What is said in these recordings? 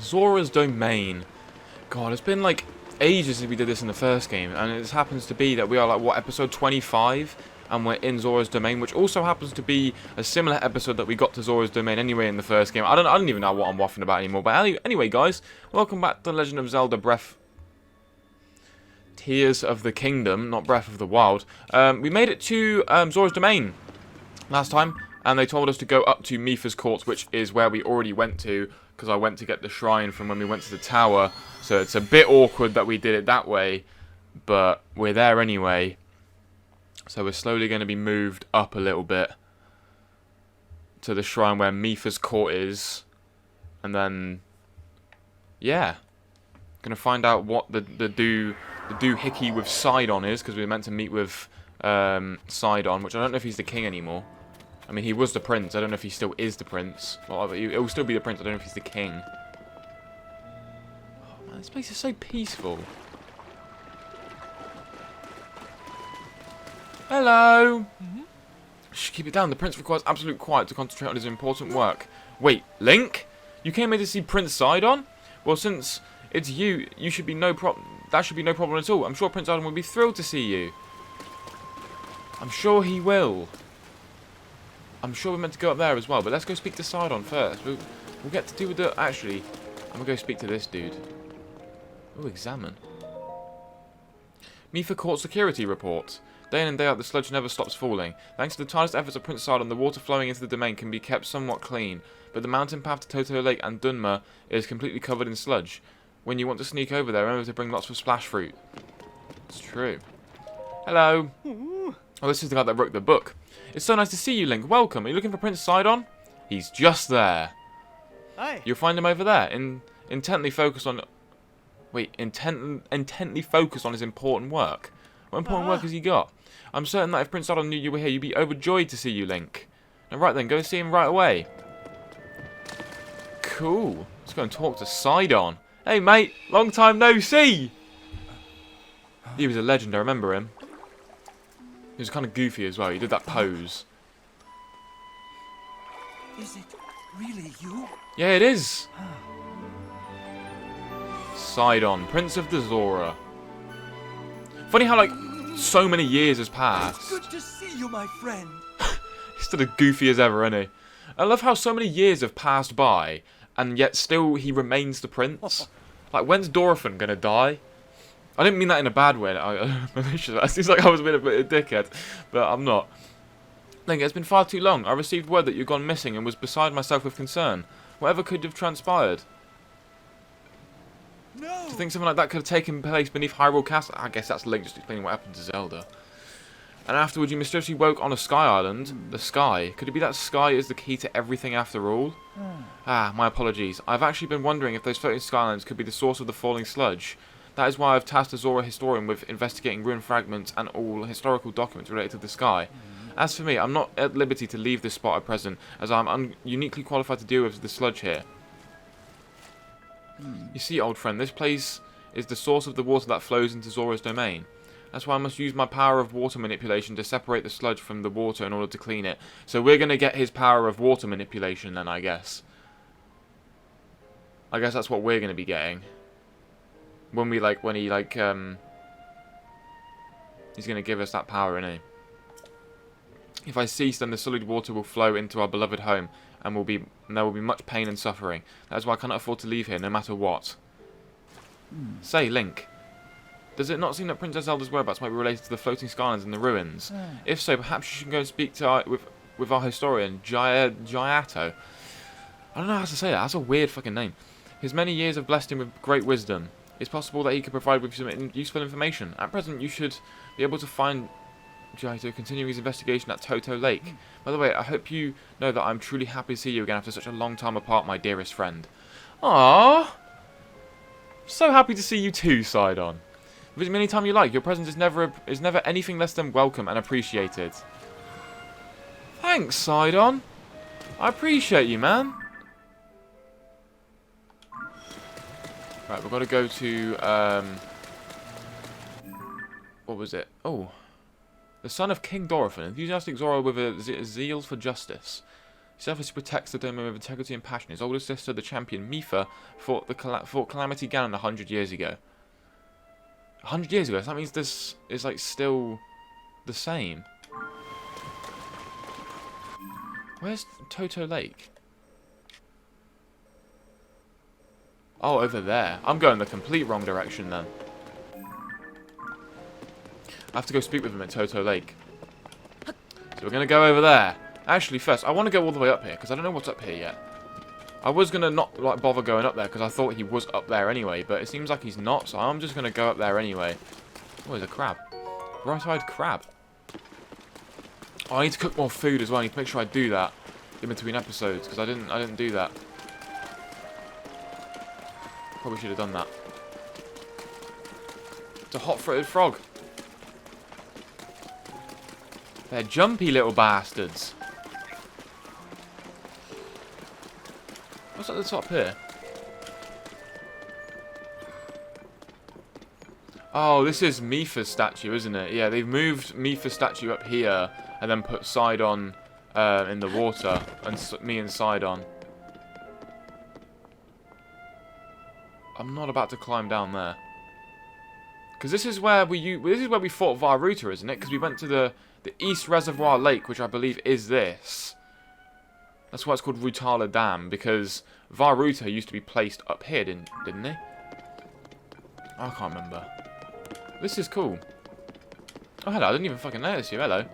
Zora's Domain. God, it's been like ages since we did this in the first game, and it happens to be that we are like, what, episode 25? And we're in Zora's Domain, which also happens to be a similar episode that we got to Zora's Domain anyway in the first game. I don't even know what I'm waffling about anymore. But anyway, guys, welcome back to The Legend of Zelda Tears of the Kingdom, not Breath of the Wild. We made it to Zora's Domain last time, and they told us to go up to Mipha's Court, which is where we already went to, because I went to get the shrine from when we went to the tower. So it's a bit awkward that we did it that way, but we're there anyway. So we're slowly going to be moved up a little bit to the shrine where Mipha's Court is. And then, yeah. Going to find out what the doohickey with SIDON is, because we were meant to meet with SIDON, which I don't know if he's the king anymore. I mean, he was the prince. I don't know if he still is the prince. Well, it will still be the prince. I don't know if he's the king. Oh, man, this place is so peaceful. Hello! Shh, keep it down. The prince requires absolute quiet to concentrate on his important work. Wait, Link? You came here to see Prince Sidon? Well, since it's you, that should be no problem at all. I'm sure Prince Sidon will be thrilled to see you. I'm sure he will. I'm sure we're meant to go up there as well, but let's go speak to Sidon first. We'll get to do with the... Actually, I'm going to go speak to this dude. Oh, examine. Mipha Court Security Report. Day in and day out, the sludge never stops falling. Thanks to the tireless efforts of Prince Sidon, the water flowing into the domain can be kept somewhat clean, but the mountain path to Toto Lake and Dunma is completely covered in sludge. When you want to sneak over there, remember to bring lots of splash fruit. It's true. Hello. Oh, this is the guy that wrote the book. It's so nice to see you, Link. Welcome. Are you looking for Prince Sidon? He's just there. Hi. You'll find him over there, intently focused on... Wait, intently focused on his important work. What important work has he got? I'm certain that if Prince Sidon knew you were here, you'd be overjoyed to see you, Link. Now, right then, go see him right away. Cool. Let's go and talk to Sidon. Hey, mate. Long time no see. He was a legend. I remember him. He was kind of goofy as well. He did that pose. Is it really you? Yeah, it is. Sidon, Prince of the Zora. Funny how, like, so many years has passed. It's good to see you, my friend. He's still as goofy as ever, isn't he? I love how so many years have passed by, and yet still he remains the prince. Like, when's Dorothy gonna die? I didn't mean that in a bad way. It seems like I was being a bit of a dickhead, but I'm not. Link, it's been far too long. I received word that you'd gone missing and was beside myself with concern. Whatever could have transpired? No. Do you think something like that could have taken place beneath Hyrule Castle? I guess that's Link just explaining what happened to Zelda. And afterwards, you mysteriously woke on a sky island. The sky. Could it be that sky is the key to everything after all? My apologies. I've actually been wondering if those floating skylands could be the source of the falling sludge. That is why I've tasked a Zora historian with investigating ruined fragments and all historical documents related to the sky. As for me, I'm not at liberty to leave this spot at present, as I'm uniquely qualified to deal with the sludge here. You see, old friend, this place is the source of the water that flows into Zora's domain. That's why I must use my power of water manipulation to separate the sludge from the water in order to clean it. So we're going to get his power of water manipulation then, I guess. I guess that's what we're going to be getting. When he's going to give us that power, isn't he? If I cease, then the sullied water will flow into our beloved home, and there will be much pain and suffering. That is why I cannot afford to leave here, no matter what. Say, Link, does it not seem that Princess Zelda's whereabouts might be related to the floating skylands and the ruins? If so, perhaps you should go and speak to with our historian, Giato. I don't know how to say that. That's a weird fucking name. His many years have blessed him with great wisdom. It's possible that he could provide with some useful information. At present, you should be able to find Giato continuing his investigation at Toto Lake. By the way, I hope you know that I'm truly happy to see you again after such a long time apart, my dearest friend. Aww. So happy to see you too, Sidon. Visit me anytime you like. Your presence is never anything less than welcome and appreciated. Thanks, Sidon. I appreciate you, man. Right, we've got to go to, what was it? Oh. The son of King Dorothy, enthusiastic Zora with a zeal for justice. Selflessly protects the domain with integrity and passion. His older sister, the champion Mifa, fought Calamity Ganon 100 years ago. 100 years ago? So that means this is like still the same. Where's Toto Lake? Oh, over there. I'm going the complete wrong direction then. I have to go speak with him at Toto Lake. So we're going to go over there. Actually, first, I want to go all the way up here, because I don't know what's up here yet. I was going to not like bother going up there, because I thought he was up there anyway, but it seems like he's not, so I'm just going to go up there anyway. Oh, there's a crab. Bright-eyed crab. Oh, I need to cook more food as well. I need to make sure I do that in between episodes, because I didn't do that. Probably should have done that. It's a hot-throated frog. They're jumpy little bastards. What's at the top here? Oh, this is Mifa's statue, isn't it? Yeah, they've moved Mifa's statue up here and then put Sidon in the water, and me and Sidon. I'm not about to climb down there, because this is where we fought Varuta, isn't it? Because we went to the East Reservoir Lake, which I believe is this. That's why it's called Rutala Dam, because Varuta used to be placed up here, didn't he? I can't remember. This is cool. Oh, hello. I didn't even fucking notice you. Hello.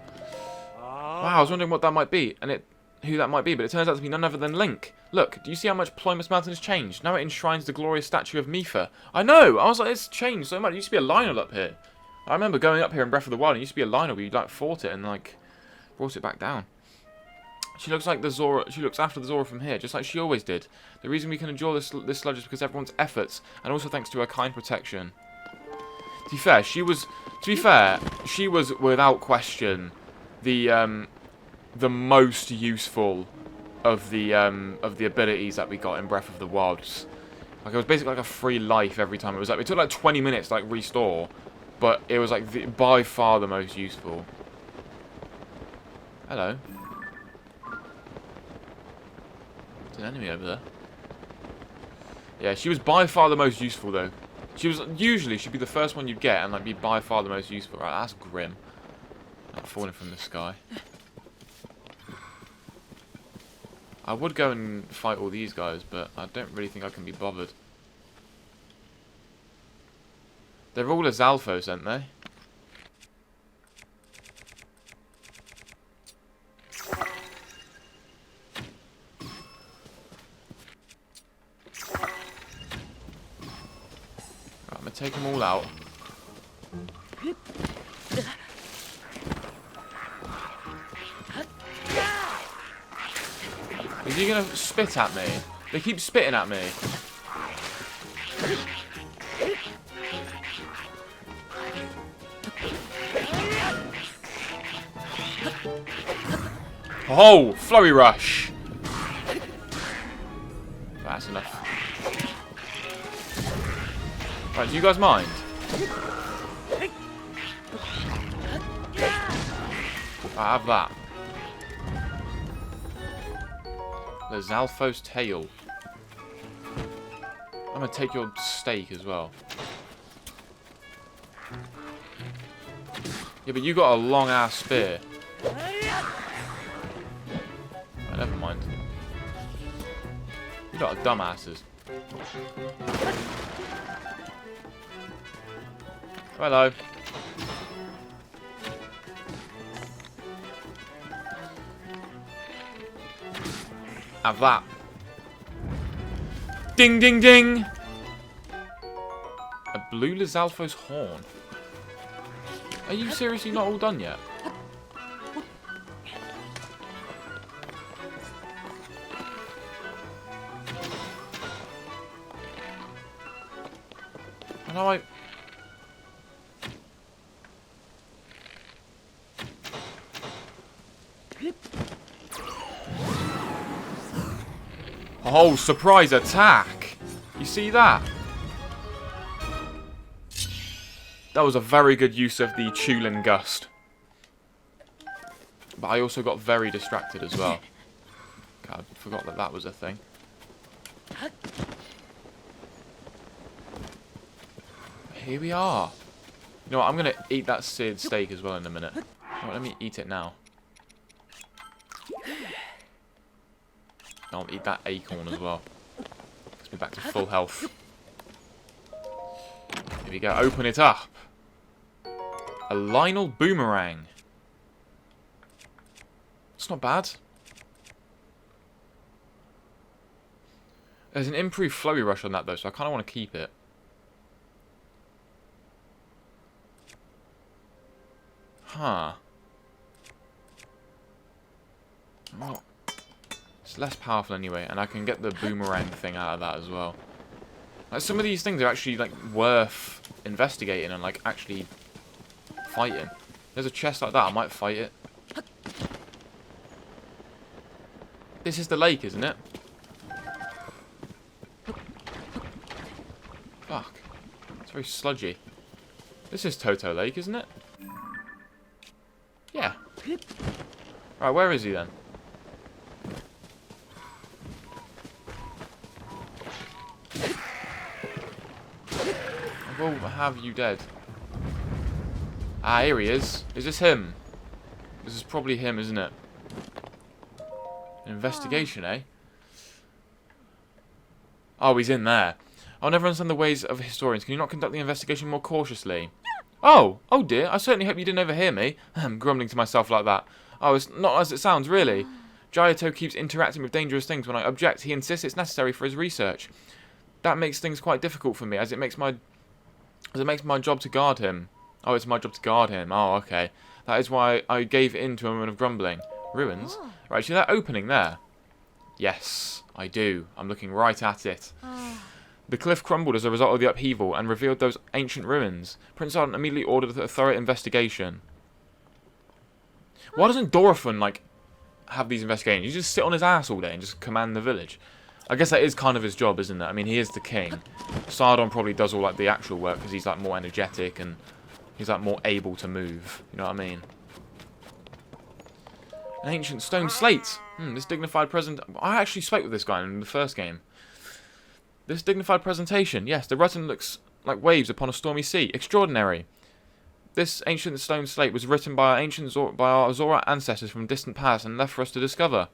Wow, I was wondering what that might be, and who that might be, but it turns out to be none other than Link. Look, do you see how much Ploymus Mountain has changed? Now it enshrines the glorious statue of Mifa. I know! I was like, it's changed so much. It used to be a Lionel up here. I remember going up here in Breath of the Wild, and it used to be a Lionel, but you like fought it and like brought it back down. She looks like the Zora. She looks after the Zora from here, just like she always did. The reason we can endure this sludge is because of everyone's efforts, and also thanks to her kind protection. To be fair, she was without question the most useful of the abilities that we got in Breath of the Wild. Like, it was basically like a free life every time. It took like 20 minutes to like restore, but it was like by far the most useful. Hello. There's an enemy over there. Yeah, she was by far the most useful though. She'd be the first one you'd get and like be by far the most useful. Right, that's grim. Like falling from the sky. I would go and fight all these guys, but I don't really think I can be bothered. They're all as Alphos, aren't they? Right, I'm gonna take them all out. Is he gonna spit at me? They keep spitting at me. Oh, flurry rush. That's enough. Right, do you guys mind? I have that. The Zalphos tail. I'm gonna take your steak as well. Yeah, but you got a long ass spear. Oh, never mind. You lot are dumbasses. Hello. Have that. Ding, ding, ding! A blue Lizalfo's horn. Are you seriously not all done yet? And I... Oh, surprise attack! You see that? That was a very good use of the Chulin Gust. But I also got very distracted as well. God, I forgot that that was a thing. Here we are. You know what, I'm going to eat that seared steak as well in a minute. You know what, let me eat it now. I'll eat that acorn as well. Gets me back to full health. Here we go, open it up. A Lionel boomerang. It's not bad. There's an improved flowy rush on that though, so I kind of want to keep it. Huh. Well, it's less powerful anyway, and I can get the boomerang thing out of that as well. Like, some of these things are actually like worth investigating and like actually fighting. There's a chest like that, I might fight it. This is the lake, isn't it? Fuck. It's very sludgy. This is Toto Lake, isn't it? Yeah. Right, where is he then? I will have you dead. Ah, here he is. Is this him? This is probably him, isn't it? An investigation, eh? Oh, he's in there. I'll never understand the ways of historians. Can you not conduct the investigation more cautiously? Oh! Oh dear, I certainly hope you didn't overhear me. Grumbling to myself like that. Oh, it's not as it sounds, really. Giotto keeps interacting with dangerous things. When I object, he insists it's necessary for his research. That makes things quite difficult for me, as it makes my job to guard him. Oh, it's my job to guard him. Oh, okay. That is why I gave in to a moment of grumbling. Ruins? Right, see that opening there? Yes, I do. I'm looking right at it. The cliff crumbled as a result of the upheaval and revealed those ancient ruins. Prince Ardent immediately ordered a thorough investigation. Why doesn't Dorothan, like, have these investigations? You just sit on his ass all day and just command the village. I guess that is kind of his job, isn't it? I mean, he is the king. SIDON probably does all, like, the actual work because he's, like, more energetic and he's, like, more able to move. You know what I mean? An ancient stone slate. This dignified present... I actually spoke with this guy in the first game. This dignified presentation. Yes, the Rutland looks like waves upon a stormy sea. Extraordinary. This ancient stone slate was written by our Zora ancestors from distant past and left for us to discover.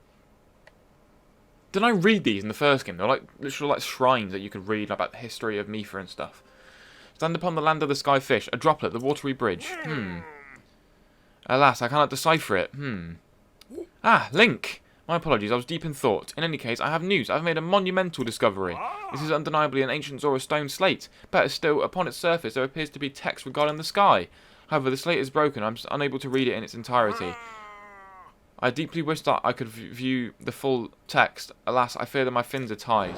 Didn't I read these in the first game? They're like literal like shrines that you could read about the history of Mipha and stuff. Stand upon the land of the sky fish, a droplet, the watery bridge. Alas, I cannot decipher it. Ah, Link! My apologies, I was deep in thought. In any case, I have news. I've made a monumental discovery. This is undeniably an ancient Zora stone slate. Better still, upon its surface there appears to be text regarding the sky. However, the slate is broken. I'm unable to read it in its entirety. I deeply wish that I could view the full text. Alas, I fear that my fins are tied.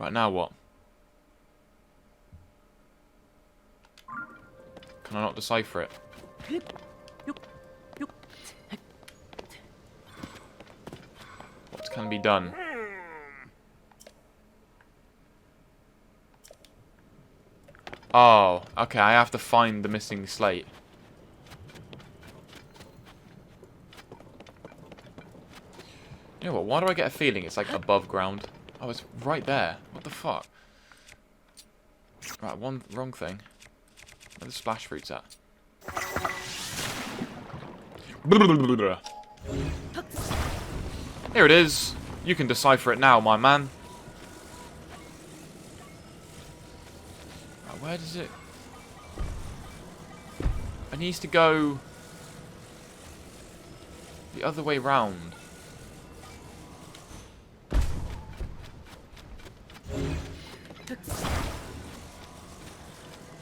Right, now what? Can I not decipher it? What can be done? Oh, okay, I have to find the missing slate. You know what, why do I get a feeling it's like above ground? Oh, it's right there. What the fuck? Right, one wrong thing. Where the splash fruit's at? Here it is. You can decipher it now, my man. Right, where does it... It needs to go... the other way round.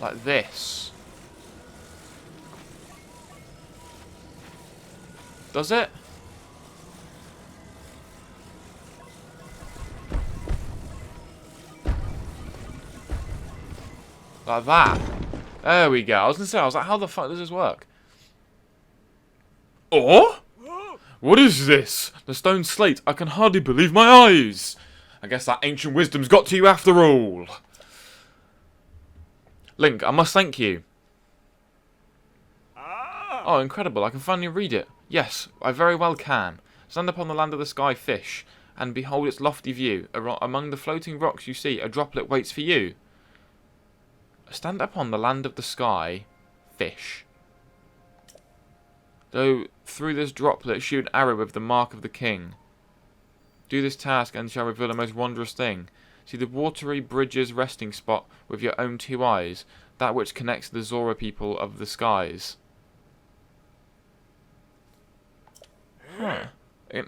Like this. Does it? Like that. There we go. I was gonna say, I was like, how the fuck does this work? Oh? What is this? The stone slate. I can hardly believe my eyes. I guess that ancient wisdom's got to you after all. Link, I must thank you. Oh, incredible. I can finally read it. Yes, I very well can. Stand upon the land of the sky, fish, and behold its lofty view. Among the floating rocks you see, a droplet waits for you. Stand upon the land of the sky, fish. Though through this droplet shoot an arrow with the mark of the king. Do this task and shall reveal a most wondrous thing. See the watery bridge's resting spot with your own 2 eyes, that which connects the Zora people of the skies. Huh.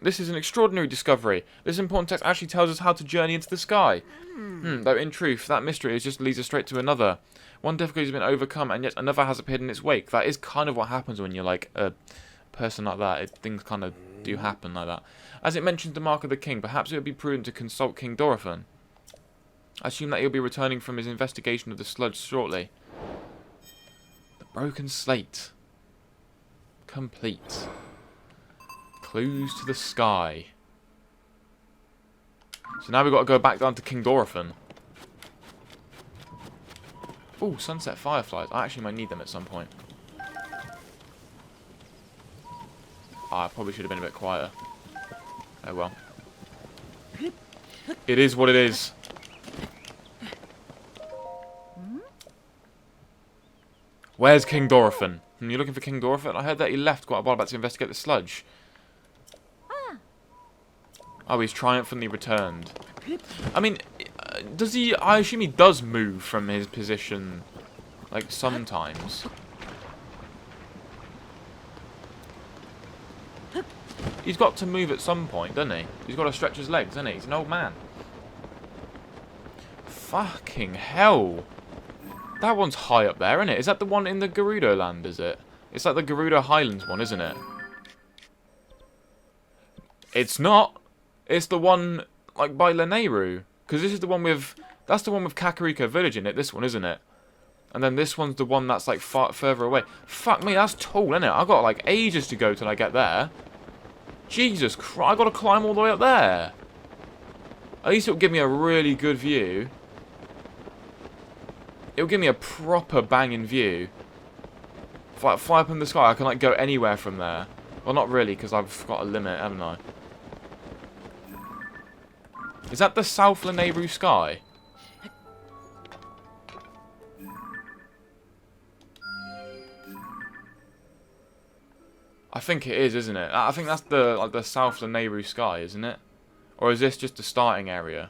This is an extraordinary discovery. This important text actually tells us how to journey into the sky. Though in truth, that mystery just leads us straight to another. One difficulty has been overcome, and yet another has appeared in its wake. That is kind of what happens when you're like a person like that. Things kind of do happen like that. As it mentions the mark of the king, perhaps it would be prudent to consult King Dorothan. I assume that he'll be returning from his investigation of the sludge shortly. The broken slate. Complete. Clues to the sky. So now we've got to go back down to King Dorothan. Oh, sunset fireflies. I actually might need them at some point. I probably should have been a bit quieter. Oh well. It is what it is. Where's King Dorothan? You're looking for King Dorothan? I heard that he left quite a while back to investigate the sludge. Oh, he's triumphantly returned. I mean, does he... I assume he does move from his position, like, sometimes. He's got to move at some point, doesn't he? He's got to stretch his legs, doesn't he? He's an old man. Fucking hell. That one's high up there, isn't it? Is that the one in the Gerudo land, is it? It's like the Gerudo Highlands one, isn't it? It's not. It's the one, like, by Lanayru. Because this is the one with... That's the one with Kakariko Village in it, this one, isn't it? And then this one's the one that's, like, far further away. Fuck me, that's tall, isn't it? I've got, like, ages to go till I get there. Jesus Christ, I've got to climb all the way up there. At least it'll give me a really good view. It'll give me a proper banging view. If I fly up in the sky, I can, like, go anywhere from there. Well, not really, because I've got a limit, haven't I? Is that the South Lanayru sky? I think it is, isn't it? I think that's the like the South Lanayru sky, isn't it? Or is this just the starting area?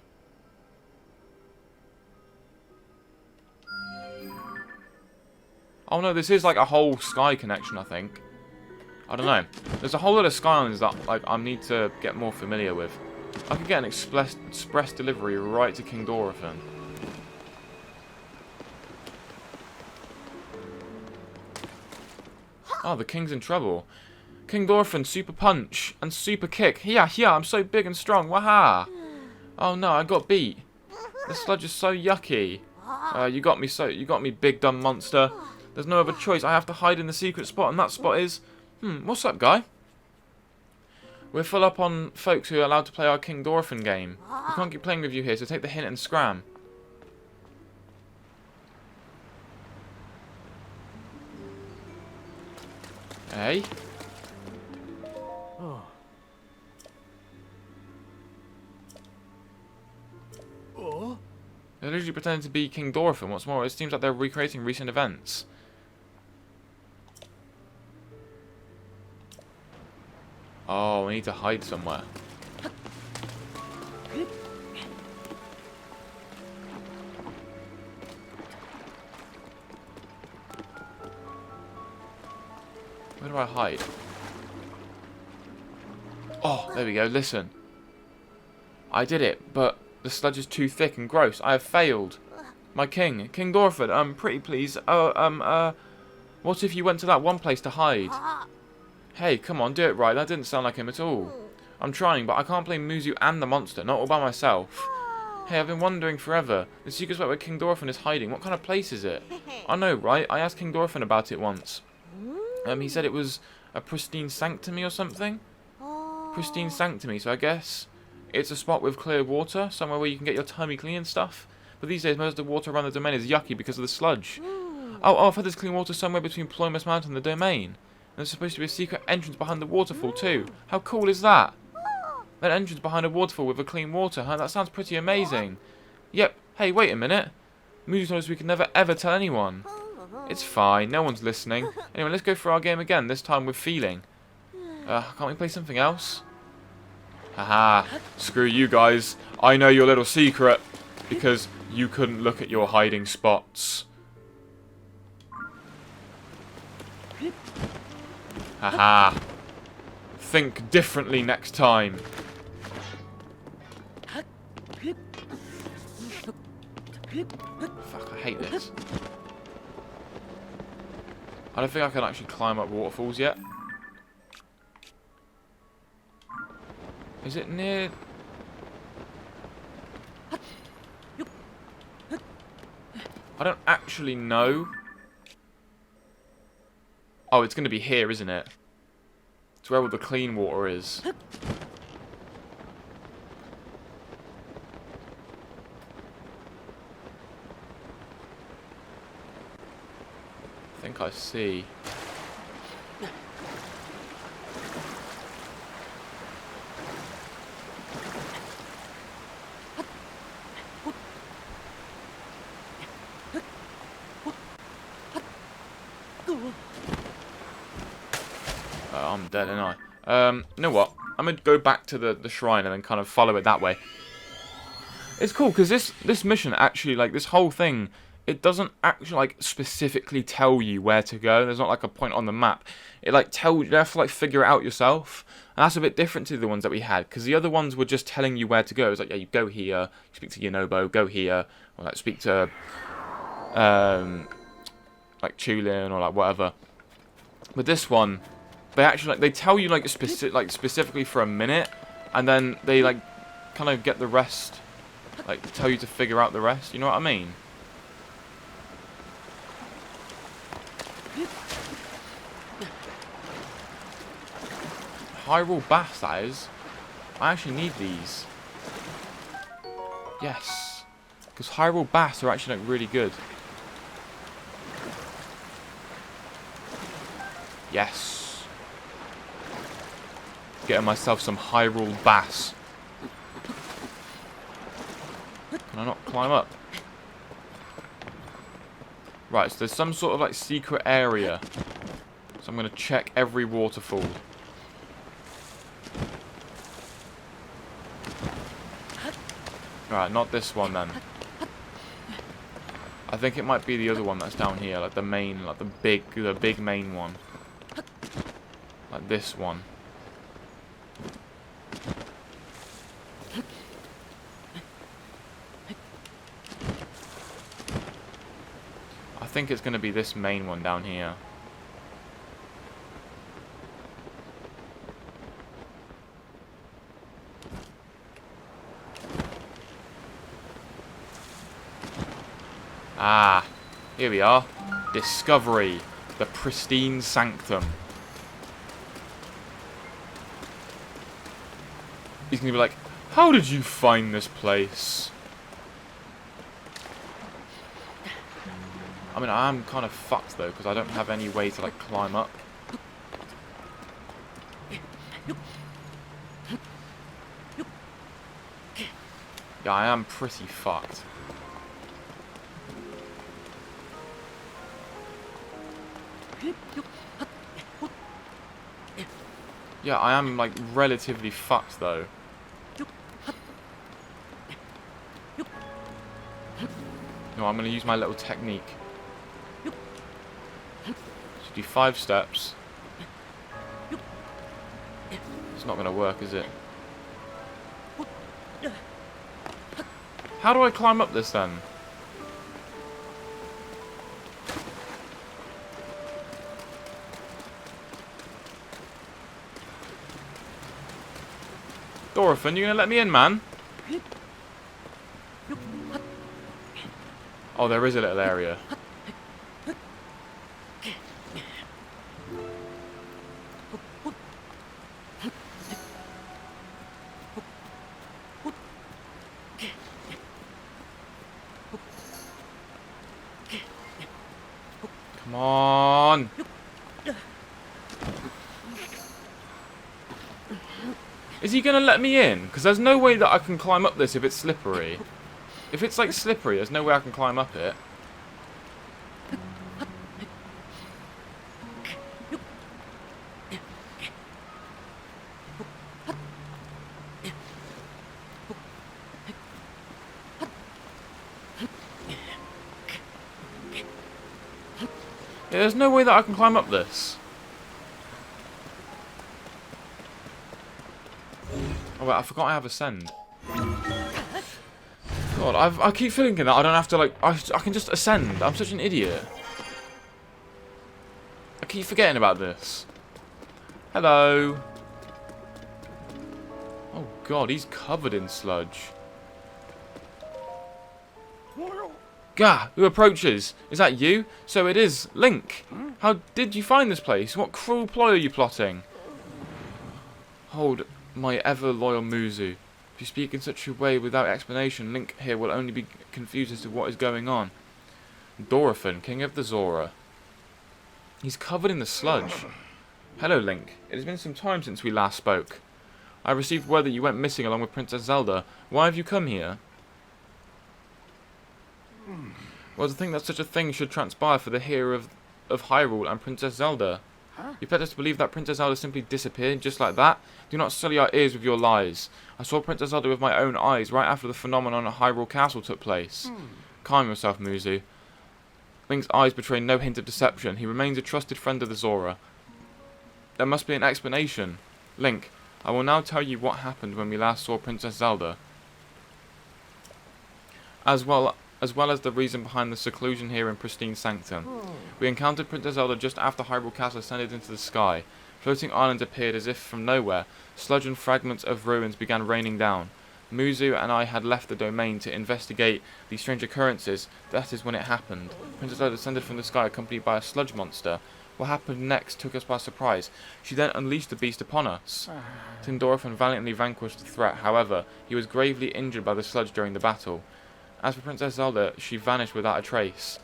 Oh no, this is like a whole sky connection, I think. I don't know. There's a whole lot of sky islands that like I need to get more familiar with. I could get an express delivery right to King Dorothan. Oh, the king's in trouble. King Dorothan, super punch and super kick. Yeah, I'm so big and strong. Waha! Oh no, I got beat. The sludge is so yucky. You got me, big dumb monster. There's no other choice. I have to hide in the secret spot, and that spot is... what's up, guy? We're full up on folks who are allowed to play our King Dorothan game. We can't keep playing with you here, so take the hint and scram. Hey? They're literally pretending to be King Dorothan. What's more, it seems like they're recreating recent events. Oh, we need to hide somewhere. Where do I hide? Oh, there we go. Listen. I did it, but the sludge is too thick and gross. I have failed. My king, King Dorothan, pretty please. What if you went to that one place to hide? Hey, come on, do it right. That didn't sound like him at all. I'm trying, but I can't play Muzu and the monster, not all by myself. Hey, I've been wondering forever. The secret spot where King Dorothan is hiding. What kind of place is it? I know, right? I asked King Dorothan about it once. He said it was a pristine sanctuary or something. Pristine sanctuary, so I guess it's a spot with clear water, somewhere where you can get your tummy clean and stuff. But these days, most of the water around the domain is yucky because of the sludge. Oh, I've heard there's clean water somewhere between Ploymus Mountain and the domain. And there's supposed to be a secret entrance behind the waterfall too. How cool is that? An entrance behind a waterfall with a clean water, huh? That sounds pretty amazing. Yep. Hey, wait a minute. Moody told us we can never ever tell anyone. It's fine, no one's listening. Anyway, let's go for our game again, this time with feeling. Can't we play something else? Haha, screw you guys. I know your little secret. Because you couldn't look at your hiding spots. Haha. Think differently next time. Fuck, I hate this. I don't think I can actually climb up waterfalls yet. Is it near... I don't actually know. Oh, it's going to be here, isn't it? It's where all the clean water is. I think I see. I'm dead, ain't I? You know what? I'm going to go back to the shrine and then kind of follow it that way. It's cool, because this mission actually, like, this whole thing, it doesn't actually, like, specifically tell you where to go. There's not, like, a point on the map. It, like, tells you, you have to, like, figure it out yourself. And that's a bit different to the ones that we had, because the other ones were just telling you where to go. It's like, yeah, you go here, you speak to Yonobo, go here, or, like, speak to, like, Chulin, or, like, whatever. But this one... They actually, like, they tell you, like, specifically for a minute, and then they, like, kind of get the rest, like, tell you to figure out the rest, you know what I mean? Hyrule Baths, that is. I actually need these. Yes. Because Hyrule Baths are actually, like, really good. Yes. Getting myself some Hyrule Bass. Can I not climb up? Right, so there's some sort of like secret area. So I'm going to check every waterfall. Right, not this one then. I think it might be the other one that's down here, like the main, like the big main one. Like this one. I think it's going to be this main one down here. Ah, here we are. Discovery, the pristine sanctum. He's going to be like, how did you find this place? I mean, I am kind of fucked, though, because I don't have any way to, like, climb up. Yeah, I am pretty fucked. Yeah, I am, like, relatively fucked, though. No, I'm going to use my little technique. So do 5 steps. It's not going to work, is it? How do I climb up this, then? Dorothan, you going to let me in, man? Oh, there is a little area. Come on. Is Is he going to let me in? Because there's no way that I can climb up this if it's slippery. If it's, like, slippery, there's no way I can climb up it. Yeah, there's no way that I can climb up this. Oh wait, I forgot I have ascend. God, I keep thinking that I don't have to, like, I can just ascend. I'm such an idiot. I keep forgetting about this. Hello. Oh God, he's covered in sludge. Gah, who approaches? Is that you? So it is. Link. How did you find this place? What cruel ploy are you plotting? Hold, my ever-loyal Muzu. If you speak in such a way without explanation, Link here will only be confused as to what is going on. Dorothan, King of the Zora. He's covered in the sludge. Hello, Link. It has been some time since we last spoke. I received word that you went missing along with Princess Zelda. Why have you come here? Well, to think that such a thing should transpire for the hero of Hyrule and Princess Zelda. You led us to believe that Princess Zelda simply disappeared just like that? Do not sully our ears with your lies. I saw Princess Zelda with my own eyes right after the phenomenon at Hyrule Castle took place. Calm yourself, Muzu. Link's eyes betray no hint of deception. He remains a trusted friend of the Zora. There must be an explanation. Link, I will now tell you what happened when we last saw Princess Zelda. As well as the reason behind the seclusion here in Pristine Sanctum. We encountered Princess Zelda just after Hyrule Castle ascended into the sky. Floating islands appeared as if from nowhere. Sludge and fragments of ruins began raining down. Muzu and I had left the domain to investigate these strange occurrences. That is when it happened. Princess Zelda descended from the sky accompanied by a sludge monster. What happened next took us by surprise. She then unleashed the beast upon us. Tindorfan valiantly vanquished the threat. However, he was gravely injured by the sludge during the battle. As for Princess Zelda, she vanished without a trace.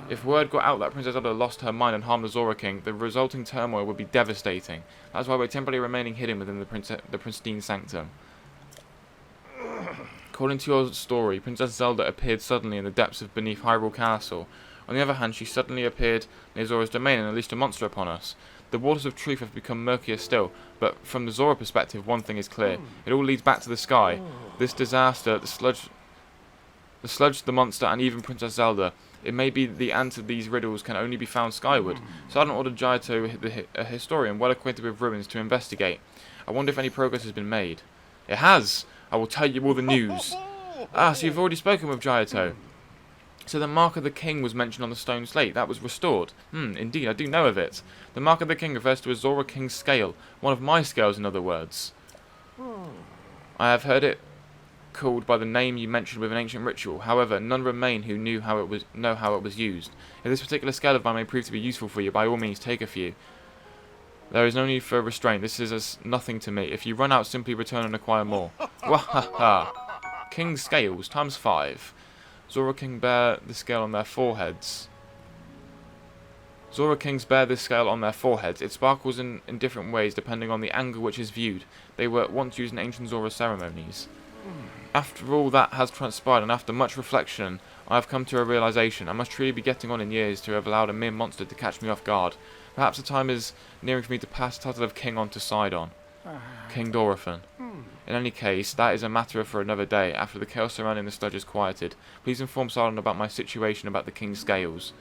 If word got out that Princess Zelda lost her mind and harmed the Zora King, the resulting turmoil would be devastating. That's why we're temporarily remaining hidden within the Pristine Sanctum. According to your story, Princess Zelda appeared suddenly in the depths of beneath Hyrule Castle. On the other hand, she suddenly appeared near Zora's domain and unleashed a monster upon us. The waters of truth have become murkier still, but from the Zora perspective, one thing is clear. It all leads back to the sky. This disaster, the sludge, the monster, and even Princess Zelda. It may be the answer to these riddles can only be found skyward. SIDON ordered Jaito, a historian well acquainted with ruins, to investigate. I wonder if any progress has been made. It has! I will tell you all the news. Ah, so you've already spoken with Jaito. So the Mark of the King was mentioned on the stone slate. That was restored. Indeed, I do know of it. The Mark of the King refers to a Zora King scale. One of my scales, in other words. I have heard it called by the name you mentioned with an ancient ritual. However, none remain who know how it was used. If this particular scale of mine may prove to be useful for you, by all means take a few. There is no need for restraint. This is as nothing to me. If you run out, simply return and acquire more. Wahaha! King's scales times 5. Zora King bear the scale on their foreheads. Zora Kings bear this scale on their foreheads. It sparkles in different ways depending on the angle which is viewed. They were once used in ancient Zora ceremonies. After all that has transpired, and after much reflection, I have come to a realization. I must truly be getting on in years to have allowed a mere monster to catch me off guard. Perhaps the time is nearing for me to pass the title of King on to Sidon. King Dorothan. In any case, that is a matter for another day, after the chaos surrounding the sludge is quieted. Please inform Sidon about my situation about the King's scales.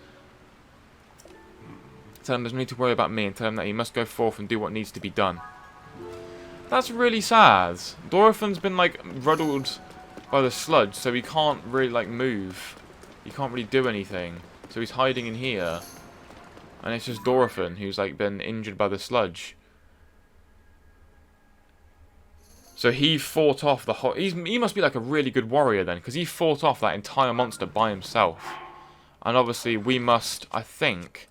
Tell him there's no need to worry about me, and tell him that he must go forth and do what needs to be done. That's really sad. Dorothan's been, like, riddled by the sludge, so he can't really, like, move. He can't really do anything. So he's hiding in here. And it's just Dorothan who's, like, been injured by the sludge. So he fought off the whole... He must be, like, a really good warrior, then, because he fought off that entire monster by himself. And obviously, we must, I think,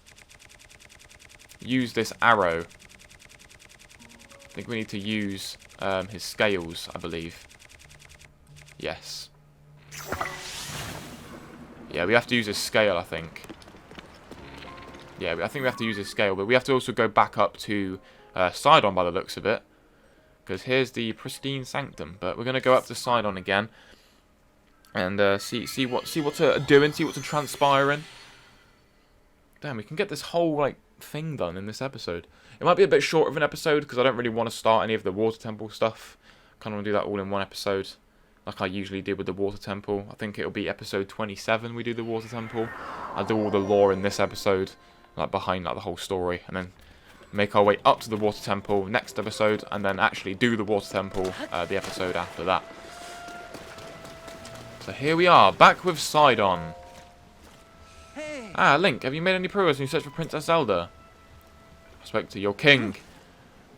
use this arrow. I think we need to use his scales, I believe. Yes. Yeah, we have to use his scale, I think. Yeah, I think we have to use his scale, but we have to also go back up to Sidon by the looks of it. Because here's the pristine sanctum. But we're going to go up to Sidon again. And see what's doing, see what's transpiring. Damn, we can get this whole, like, thing done in this episode. It might be a bit short of an episode, because I don't really want to start any of the water temple stuff. Kind of want to do that all in one episode, like I usually do with the water temple. I think it'll be episode 27 we do the water temple. I'll do all the lore in this episode, like behind like the whole story, and then make our way up to the water temple next episode, and then actually do the water temple the episode after that. So here we are, back with Sidon. Hey. Ah, Link, have you made any progress in your search for Princess Zelda? I spoke to your king.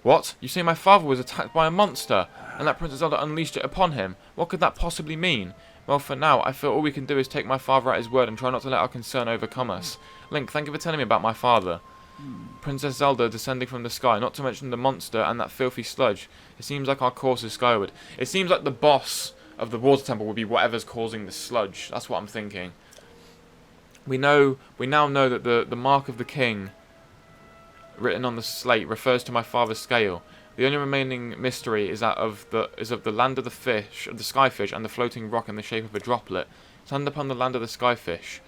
What? You say my father was attacked by a monster, and that Princess Zelda unleashed it upon him? What could that possibly mean? Well, for now, I feel all we can do is take my father at his word and try not to let our concern overcome us. Link, thank you for telling me about my father. Princess Zelda descending from the sky, not to mention the monster and that filthy sludge. It seems like our course is skyward. It seems like the boss of the water temple will be whatever's causing the sludge. That's what I'm thinking. We now know that the mark of the king written on the slate refers to my father's scale. The only remaining mystery is that of the land of the fish, of the skyfish, and the floating rock in the shape of a droplet. Stand upon the land of the skyfish.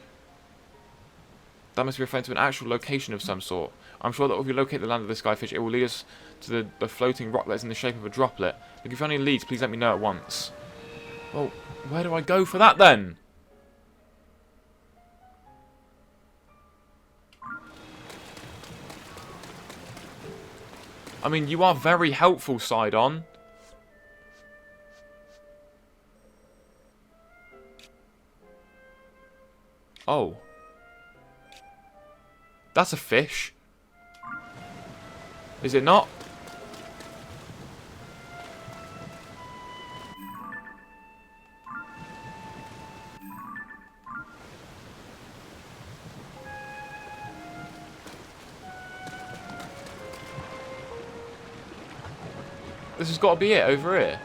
That must be referring to an actual location of some sort. I'm sure that if we locate the land of the skyfish, it will lead us to the floating rock that's in the shape of a droplet. Look, if you have any leads, please let me know at once. Well, where do I go for that then? I mean, you are very helpful, Sidon. Oh. That's a fish. Is it not? This has got to be it over here.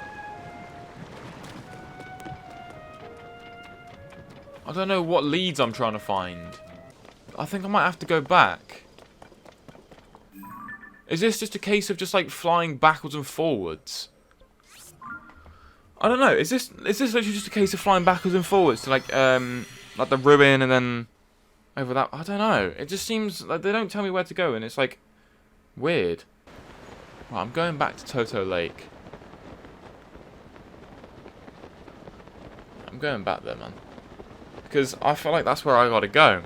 I don't know what leads I'm trying to find. I think I might have to go back. Is this just a case of just like flying backwards and forwards? I don't know. Is this literally just a case of flying backwards and forwards to like the ruin and then over that? I don't know. It just seems like they don't tell me where to go, and it's like weird. Right, I'm going back to Toto Lake. I'm going back there, man. Because I feel like that's where I gotta go.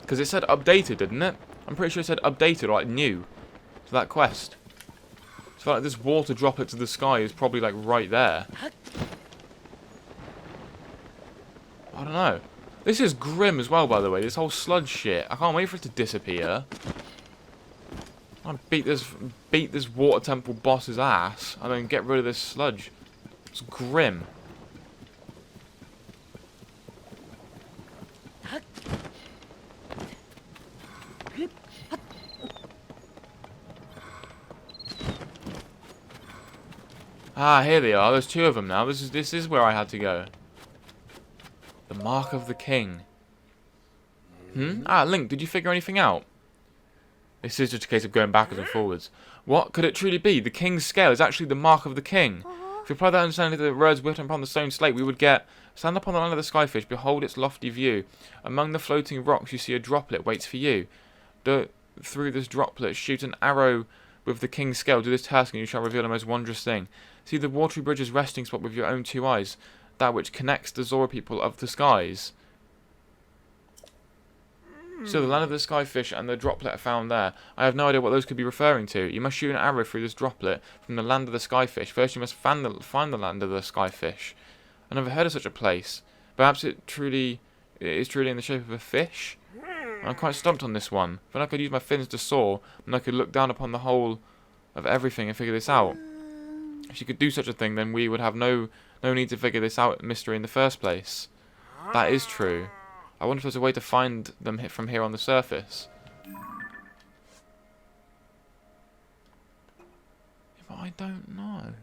Because it said updated, didn't it? I'm pretty sure it said updated or like new to that quest. So I feel like this water droplet to the sky is probably like right there. I don't know. This is grim as well, by the way. This whole sludge shit. I can't wait for it to disappear. I beat this water temple boss's ass and then get rid of this sludge. It's grim. Ah, here they are. There's two of them now. This is where I had to go. The mark of the king. Ah, Link, did you figure anything out? This is just a case of going backwards and forwards. What could it truly be? The king's scale is actually the mark of the king. If we apply that understanding to the words written upon the stone slate, we would get, stand upon the land of the skyfish, behold its lofty view. Among the floating rocks you see a droplet waits for you. Through this droplet shoot an arrow with the king's scale. Do this task and you shall reveal the most wondrous thing. See the watery bridge's resting spot with your own two eyes, that which connects the Zora people of the skies. So the land of the skyfish and the droplet are found there. I have no idea what those could be referring to. You must shoot an arrow through this droplet from the land of the skyfish. First you must find the land of the skyfish. I never heard of such a place. Perhaps it is truly in the shape of a fish? I'm quite stumped on this one. Then I could use my fins to soar, and I could look down upon the whole of everything and figure this out. If you could do such a thing, then we would have no need to figure this out mystery in the first place. That is true. I wonder if there's a way to find them from here on the surface. But I don't know.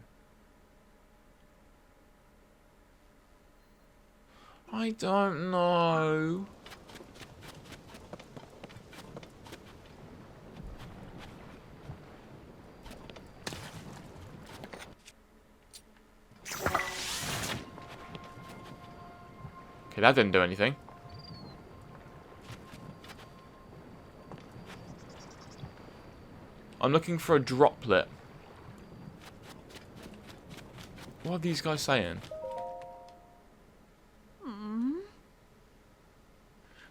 I don't know. Okay, that didn't do anything. I'm looking for a droplet. What are these guys saying?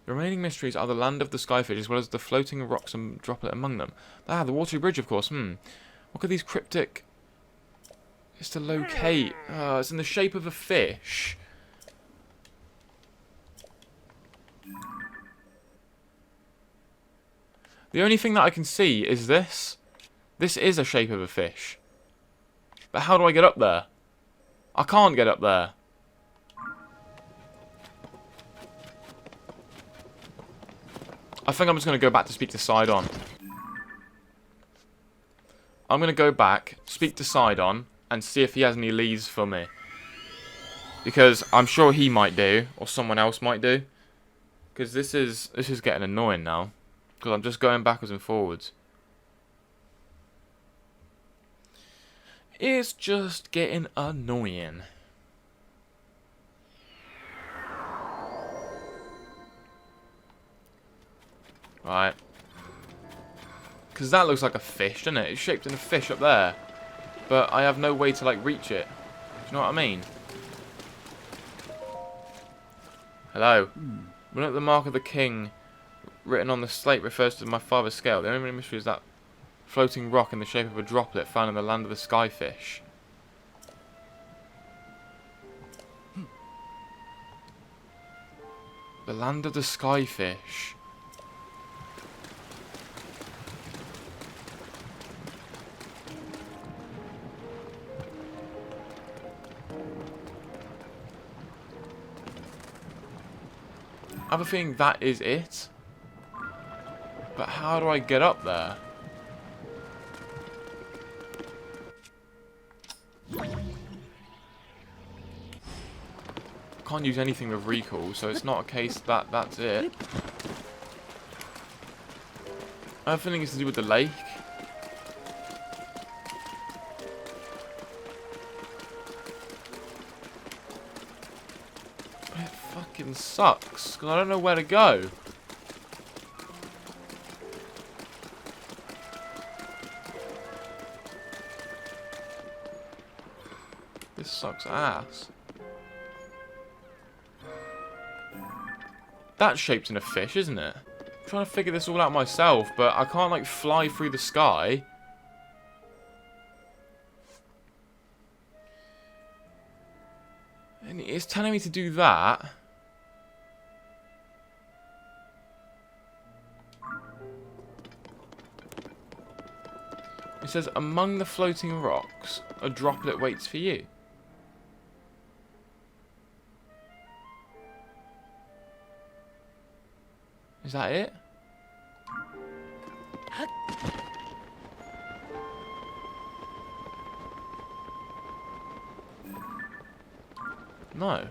The remaining mysteries are the land of the skyfish, as well as the floating rocks and droplet among them. Ah, the watery bridge, of course. What are these cryptic... It's to locate. It's in the shape of a fish. The only thing that I can see is this. This is a shape of a fish. But how do I get up there? I can't get up there. I think I'm just going to go back to speak to SIDON. I'm going to go back, speak to SIDON, and see if he has any leads for me. Because I'm sure he might do, or someone else might do. Because this is getting annoying now. Because I'm just going backwards and forwards. It's just getting annoying. Right. Because that looks like a fish, doesn't it? It's shaped in a fish up there. But I have no way to, like, reach it. Do you know what I mean? Hello. When at the mark of the king written on the slate refers to my father's scale, the only mystery is that floating rock in the shape of a droplet found in the land of the skyfish. The land of the skyfish. I have a feeling that is it. But how do I get up there? I can't use anything with recall, so it's not a case that that's it. I have a feeling it's to do with the lake. It fucking sucks, because I don't know where to go. This sucks ass. That's shaped in a fish, isn't it? I'm trying to figure this all out myself, but I can't, like, fly through the sky. And it's telling me to do that. It says, among the floating rocks, a droplet waits for you. Is that it? No.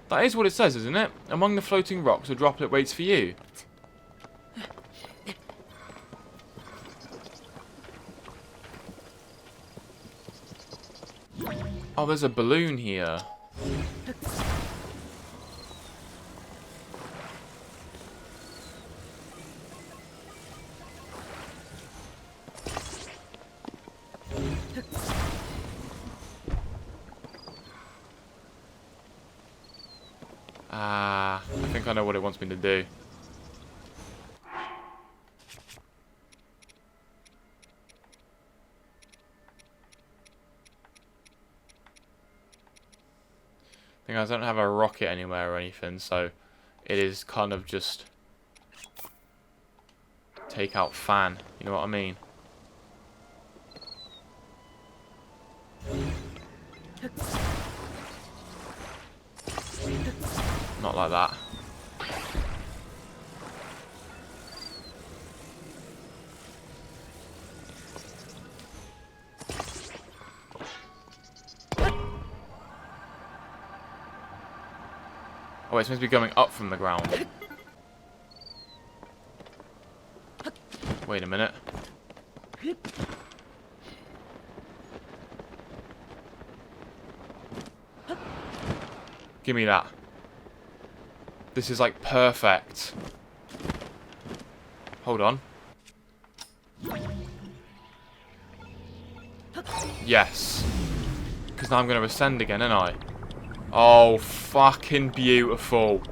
That is what it says, isn't it? Among the floating rocks, a droplet waits for you. Oh, there's a balloon here. I think I know what it wants me to do. I think I don't have a rocket anywhere or anything, so it is kind of just take out fan, you know what I mean? Not like that. Oh, it's supposed to be going up from the ground. Wait a minute. Give me that. This is like perfect. Hold on. Yes. Because now I'm going to ascend again, ain't I? Oh, fucking beautiful.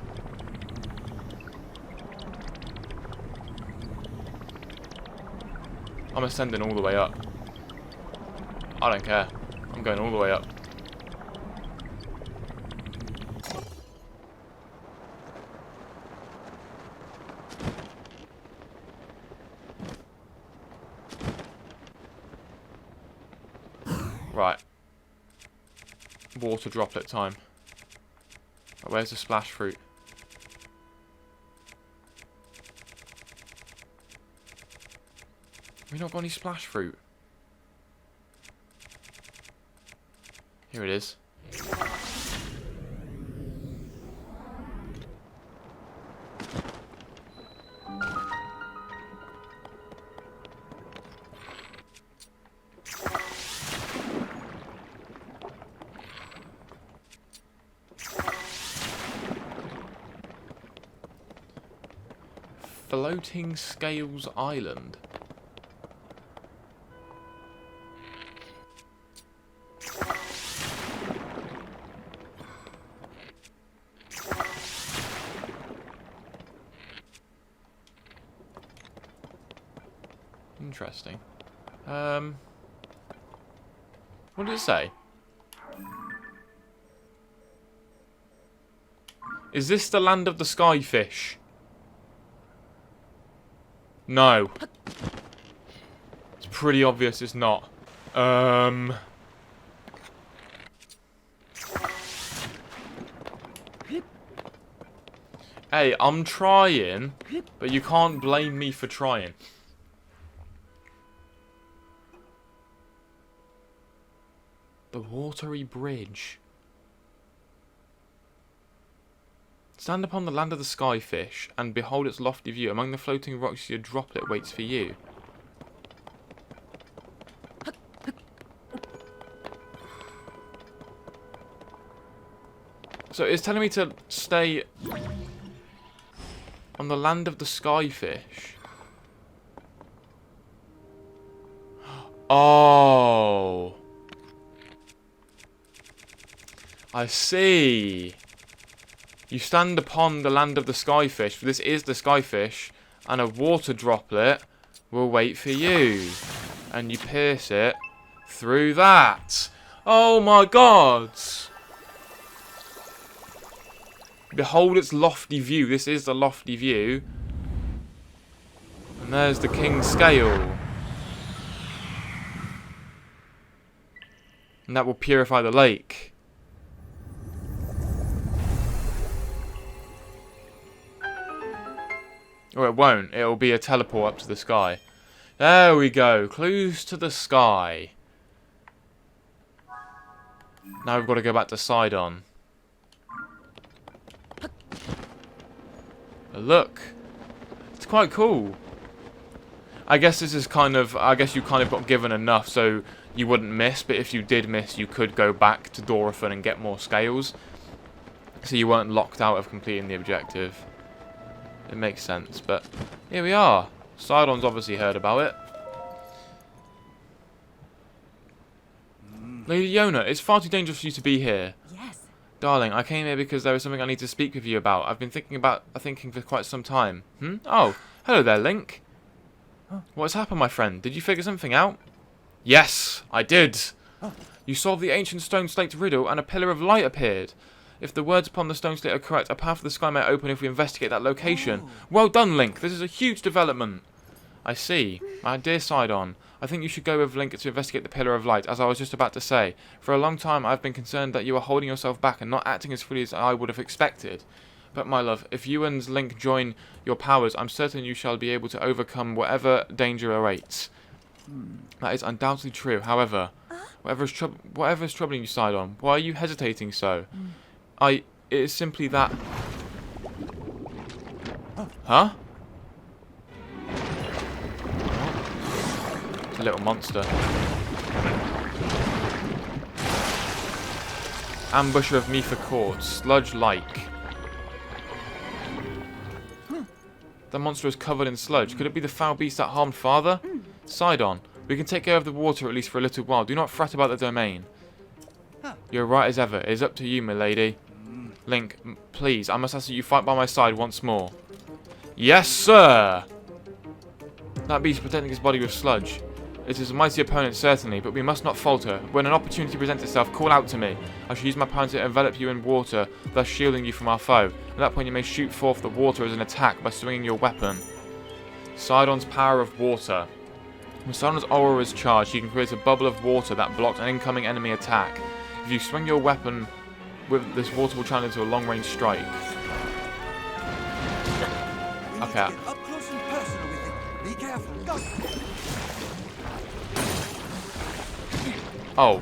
I'm ascending all the way up. I don't care. I'm going all the way up. Right. Water droplet time. Oh, where's the splash fruit? Have we not got any splash fruit? Here it is. Floating Scales Island. Interesting. What did it say? Is this the land of the skyfish? No. It's pretty obvious it's not. Hey, I'm trying, but you can't blame me for trying. The watery bridge. Stand upon the land of the skyfish, and behold its lofty view. Among the floating rocks your droplet waits for you. So it's telling me to stay on the land of the skyfish. Oh. I see. You stand upon the land of the skyfish, for this is the skyfish, and a water droplet will wait for you. And you pierce it through that. Oh my god! Behold its lofty view. This is the lofty view. And there's the king's scale. And that will purify the lake. Or it won't. It'll be a teleport up to the sky. There we go. Clues to the sky. Now we've got to go back to SIDON. Look. It's quite cool. I guess this is kind of... I guess you kind of got given enough so you wouldn't miss. But if you did miss, you could go back to Dorothan and get more scales. So you weren't locked out of completing the objective. It makes sense, but here we are. SIDON's obviously heard about it. Lady Yona, it's far too dangerous for you to be here. Yes. Darling, I came here because there is something I need to speak with you about. I've been thinking for quite some time. Oh, hello there, Link. What's happened, my friend? Did you figure something out? Yes, I did. You solved the ancient stone slate riddle and a pillar of light appeared. If the words upon the stone slate are correct, a path to the sky may open if we investigate that location. Oh. Well done, Link. This is a huge development. I see. My dear SIDON, I think you should go with Link to investigate the Pillar of Light, as I was just about to say. For a long time, I've been concerned that you are holding yourself back and not acting as fully as I would have expected. But, my love, if you and Link join your powers, I'm certain you shall be able to overcome whatever danger awaits. That is undoubtedly true. However, whatever is troubling you, SIDON, why are you hesitating so? It is simply that... Huh? It's a little monster. Ambusher of Mifa Court. Sludge-like. The monster is covered in sludge. Could it be the foul beast that harmed Father? Sidon, we can take care of the water at least for a little while. Do not fret about the domain. You're right as ever. It is up to you, milady. Link, please, I must ask that you fight by my side once more. Yes, sir! That beast protecting his body with sludge. It is a mighty opponent, certainly, but we must not falter. When an opportunity presents itself, call out to me. I shall use my power to envelop you in water, thus shielding you from our foe. At that point, you may shoot forth the water as an attack by swinging your weapon. Sidon's power of water. When Sidon's aura is charged, you can create a bubble of water that blocks an incoming enemy attack. If you swing your weapon, with this water will channel into a long-range strike. Okay. Up close and personal with it. Be careful. Go. Oh.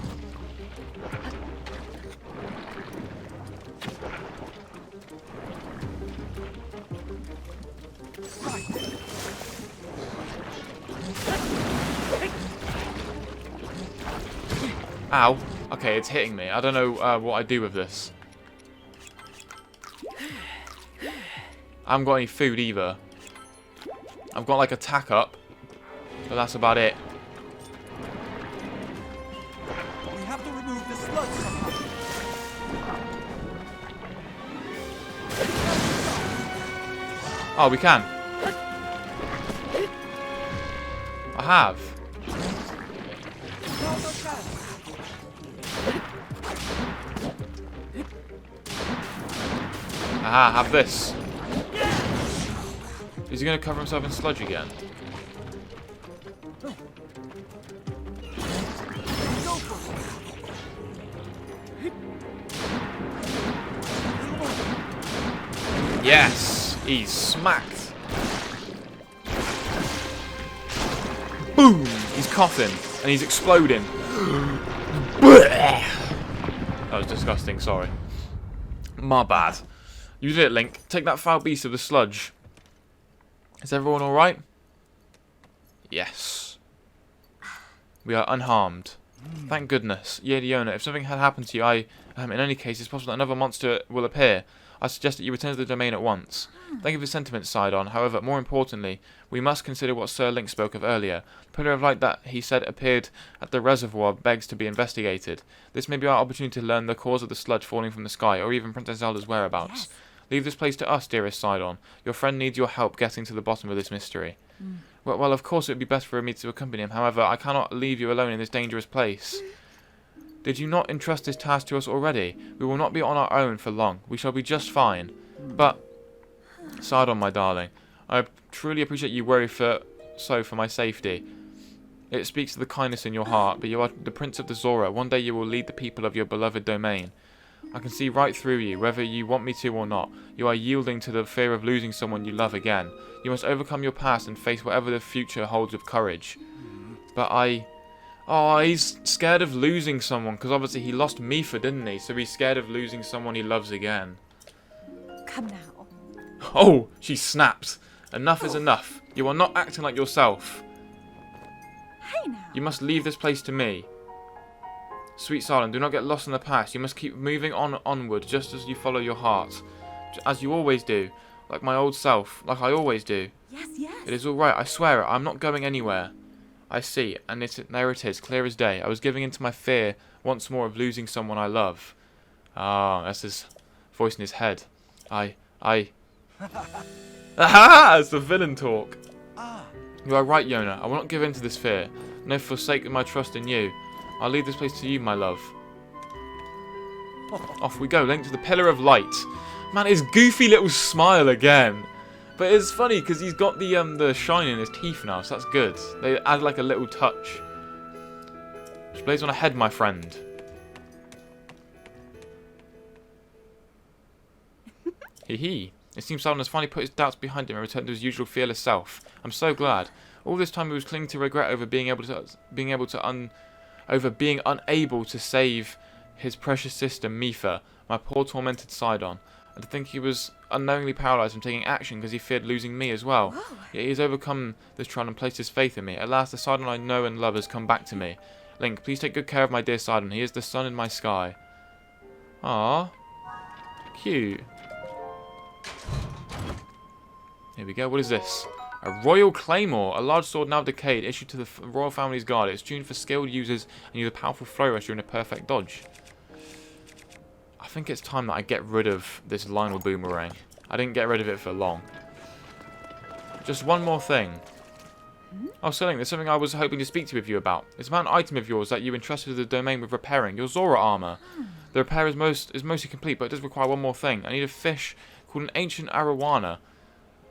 Ow. Okay, it's hitting me. I don't know what I do with this. I haven't got any food either. I've got like attack up, but that's about it. We have to remove the sludge somehow. Oh, we can. I have. Aha, have this. Is he going to cover himself in sludge again? Yes! He's smacked. Boom! He's coughing and he's exploding. That was disgusting, sorry. My bad. You did it, Link. Take that foul beast of the sludge. Is everyone alright? Yes. We are unharmed. Thank goodness. Yediona, if something had happened to you, in any case, it's possible that another monster will appear. I suggest that you return to the domain at once. Thank you for the sentiments, Sidon. However, more importantly, we must consider what Sir Link spoke of earlier. The pillar of light that he said appeared at the reservoir begs to be investigated. This may be our opportunity to learn the cause of the sludge falling from the sky, or even Princess Zelda's whereabouts. Yes. Leave this place to us, dearest Sidon. Your friend needs your help getting to the bottom of this mystery. Well, of course it would be best for me to accompany him. However, I cannot leave you alone in this dangerous place. Did you not entrust this task to us already? We will not be on our own for long. We shall be just fine. But, Sidon, my darling, I truly appreciate you worry for my safety. It speaks to the kindness in your heart, but you are the Prince of the Zora. One day you will lead the people of your beloved domain. I can see right through you, whether you want me to or not. You are yielding to the fear of losing someone you love again. You must overcome your past and face whatever the future holds with courage. But oh, he's scared of losing someone, because obviously he lost Mifa, didn't he? So he's scared of losing someone he loves again. Come now. Oh, she snapped. Enough is enough. You are not acting like yourself. Hey now. You must leave this place to me. Sweet Sidon, do not get lost in the past. You must keep moving onward, just as you follow your heart. As you always do. Like my old self. Like I always do. Yes, yes. It is alright, I swear it. I'm not going anywhere. I see, and there it is, clear as day. I was giving in to my fear once more of losing someone I love. Ah, that's his voice in his head. Aha! It's the villain talk. You are right, Yona. I will not give in to this fear. No, forsake my trust in you. I'll leave this place to you, my love. Off we go, Link to the Pillar of Light. Man, his goofy little smile again. But it's funny because he's got the shine in his teeth now, so that's good. They add like a little touch. Just blaze on ahead, my friend. Hee. It seems Sidon has finally put his doubts behind him and returned to his usual fearless self. I'm so glad. All this time he was clinging to regret over being unable to save his precious sister Mifa, my poor tormented Sidon. And to think he was unknowingly paralysed from taking action because he feared losing me as well. Whoa. Yet he has overcome this trial and placed his faith in me. At last the Sidon I know and love has come back to me. Link, please take good care of my dear Sidon. He is the sun in my sky. Ah, cute. Here we go. What is this? A Royal Claymore. A large sword now decayed, issued to the royal family's guard. It's tuned for skilled users and use a powerful flow rush during a perfect dodge. I think it's time that I get rid of this Lionel boomerang. I didn't get rid of it for long. Just one more thing. Oh, Sterling, there's something I was hoping to speak to you about. It's about an item of yours that you entrusted to the domain with repairing. Your Zora armor. The repair is mostly complete, but it does require one more thing. I need a fish called an ancient arowana.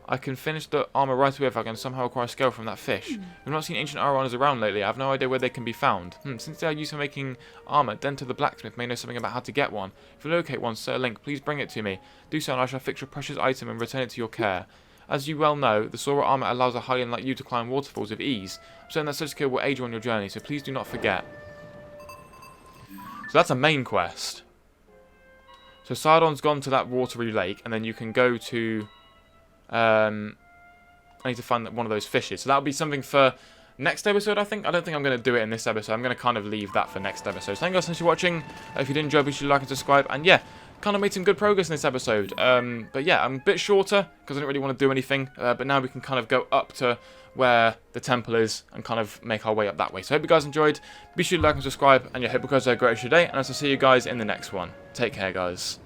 I can finish the armor right away if I can somehow acquire a scale from that fish. We've not seen ancient arowanas around lately. I have no idea where they can be found. Since they are used for making armor, Dento the blacksmith may know something about how to get one. If you locate one, Sir Link, please bring it to me. Do so and I shall fix your precious item and return it to your care. As you well know, the Sora armor allows a Hylian like you to climb waterfalls with ease. I'm certain that such skill will aid you on your journey, so please do not forget. So that's a main quest. So SIDON's gone to that watery lake, and then you can go to... I need to find one of those fishes. So that'll be something for next episode, I think. I don't think I'm going to do it in this episode. I'm going to kind of leave that for next episode. So thank you guys so much for watching. If you did enjoy, be sure to like and subscribe. And yeah, kind of made some good progress in this episode. But yeah, I'm a bit shorter because I didn't really want to do anything. But now we can kind of go up to where the temple is and kind of make our way up that way. So I hope you guys enjoyed. Be sure to like and subscribe. And yeah, hope you guys have a great rest of your day. And I'll see you guys in the next one. Take care, guys.